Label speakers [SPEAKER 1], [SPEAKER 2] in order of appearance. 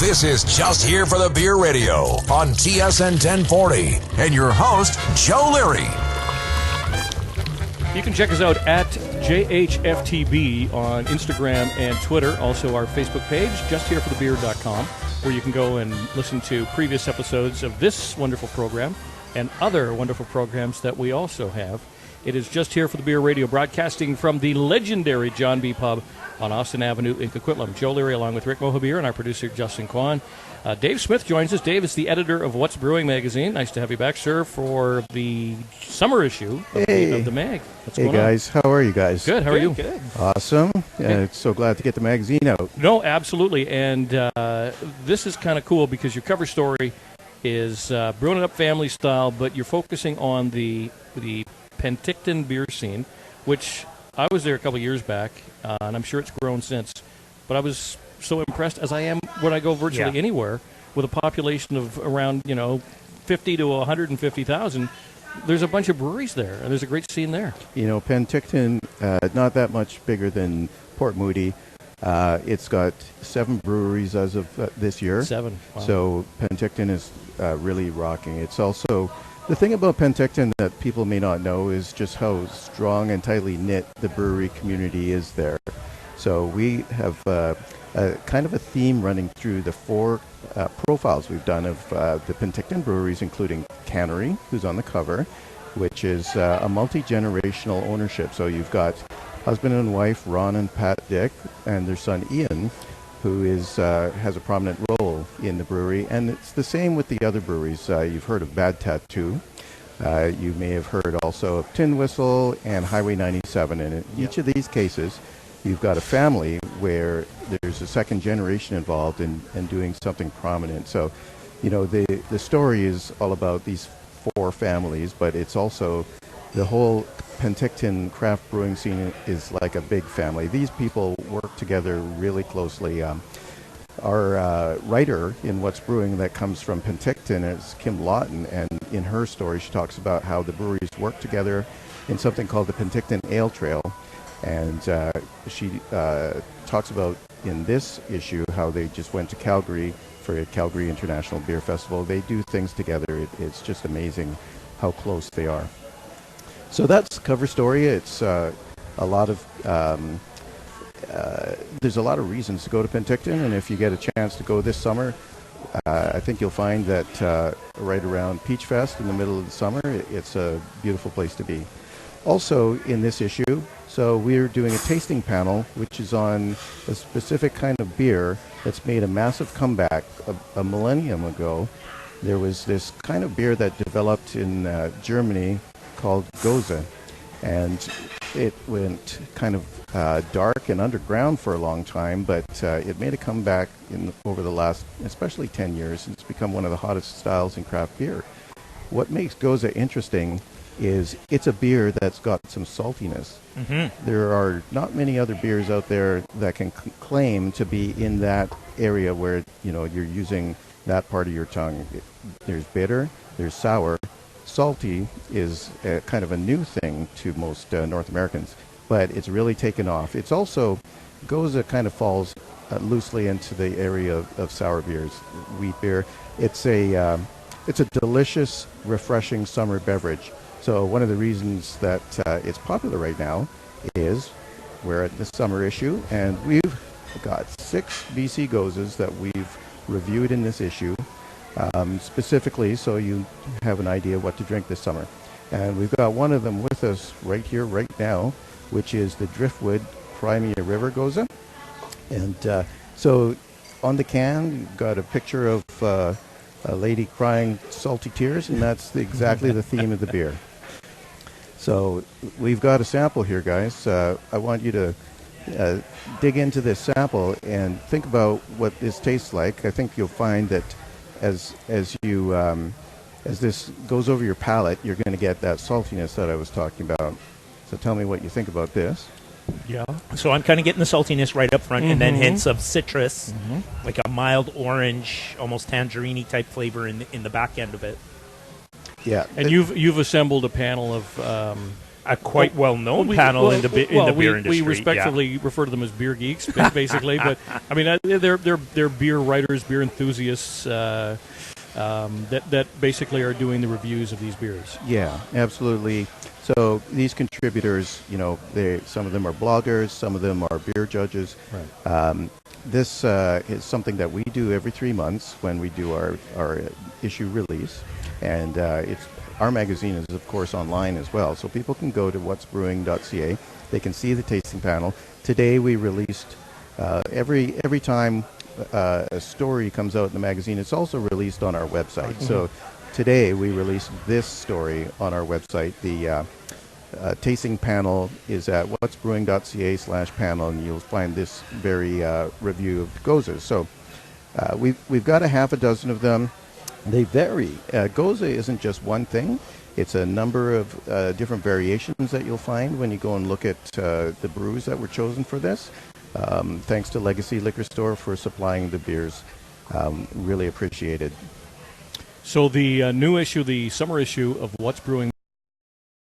[SPEAKER 1] This is Just Here for the Beer Radio on TSN 1040. And your host, Joe Leary.
[SPEAKER 2] You can check us out at JHFTB on Instagram and Twitter. Also our Facebook page, justhereforthebeer.com, where you can go and listen to previous episodes of this wonderful program and other wonderful programs that we also have. It is Just Here for the Beer Radio, broadcasting from the legendary John B. Pub on Austin Avenue in Coquitlam. Joe Leary along with Rick Mohabir and our producer, Justin Kwan. Dave Smith joins us. Dave is the editor of What's Brewing magazine. Nice to have you back, sir, for the summer issue of the mag. What's going on?
[SPEAKER 3] Hey, guys. How are you guys?
[SPEAKER 2] Good. How are you?
[SPEAKER 3] Good. Awesome. So glad to get the magazine out.
[SPEAKER 2] No, absolutely. And this is kind of cool because your cover story is brewing it up family style, but you're focusing on the Penticton beer scene, which I was there a couple of years back, and I'm sure it's grown since. But I was so impressed, as I am when I go virtually anywhere, with a population of around 50 to 150,000. There's a bunch of breweries there, and there's a great scene there.
[SPEAKER 3] Penticton, not that much bigger than Port Moody. It's got 7 breweries as of this year.
[SPEAKER 2] 7. Wow.
[SPEAKER 3] So Penticton is really rocking. It's also... The thing about Penticton that people may not know is just how strong and tightly knit the brewery community is there. So we have a kind of a theme running through the 4 profiles we've done of the Penticton breweries, including Cannery, who's on the cover, which is a multi-generational ownership. So you've got husband and wife, Ron and Pat Dick, and their son Ian, who is has a prominent role in the brewery. And it's the same with the other breweries. You've heard of Bad Tattoo. You may have heard also of Tin Whistle and Highway 97. And in each of these cases, you've got a family where there's a second generation involved in doing something prominent. So, the story is all about these 4 families, but it's also the whole Penticton craft brewing scene is like a big family. These people work together really closely. Our writer in What's Brewing that comes from Penticton is Kim Lawton, and in her story she talks about how the breweries work together in something called the Penticton Ale Trail. And she talks about in this issue how they just went to Calgary for a Calgary International Beer Festival. They do things together. It's just amazing how close they are. So that's the cover story. It's a lot of there's a lot of reasons to go to Penticton, and if you get a chance to go this summer, I think you'll find that right around Peach Fest in the middle of the summer, it's a beautiful place to be. Also in this issue, so we're doing a tasting panel, which is on a specific kind of beer that's made a massive comeback. A millennium ago, there was this kind of beer that developed in Germany called Gose, and it went kind of dark and underground for a long time, but it made a comeback over the last, especially 10 years. It's become one of the hottest styles in craft beer. What makes Gose interesting is it's a beer that's got some saltiness. Mm-hmm. There are not many other beers out there that can claim to be in that area where you're using that part of your tongue. There's bitter, there's sour. Salty is kind of a new thing to most North Americans, but it's really taken off. It's also, Gose kind of falls loosely into the area of sour beers, wheat beer. It's a delicious, refreshing summer beverage. So one of the reasons that it's popular right now is we're at the summer issue, and we've got 6 BC Goses that we've reviewed in this issue. Specifically so you have an idea what to drink this summer. And we've got one of them with us right here, right now, which is the Driftwood Crimea River Gose. And so on the can, you've got a picture of a lady crying salty tears, and that's exactly the theme of the beer. So we've got a sample here, guys. I want you to dig into this sample and think about what this tastes like. I think you'll find that as this goes over your palate, you're going to get that saltiness that I was talking about. So tell me what you think about this.
[SPEAKER 4] Yeah. So I'm kind of getting the saltiness right up front, and then hints of citrus, like a mild orange, almost tangerine-y type flavor in the back end of it.
[SPEAKER 3] Yeah.
[SPEAKER 2] And you've assembled a panel of
[SPEAKER 4] a quite well-known panel in the beer industry.
[SPEAKER 2] We respectfully refer to them as beer geeks, basically. But I mean, they're beer writers, beer enthusiasts that basically are doing the reviews of these beers.
[SPEAKER 3] Yeah, absolutely. So these contributors, some of them are bloggers, some of them are beer judges.
[SPEAKER 2] Right.
[SPEAKER 3] This is something that we do every 3 months when we do our issue release, and our magazine is of course online as well. So people can go to whatsbrewing.ca. They can see the tasting panel. Today we released every time a story comes out in the magazine, it's also released on our website. Mm-hmm. So today we released this story on our website. The tasting panel is at whatsbrewing.ca/panel, and you'll find this very review of Goses. So we've got a half a dozen of them. They vary. Gose isn't just one thing. It's a number of different variations that you'll find when you go and look at the brews that were chosen for this. Thanks to Legacy Liquor Store for supplying the beers. Really appreciated.
[SPEAKER 2] So the new issue, the summer issue of What's Brewing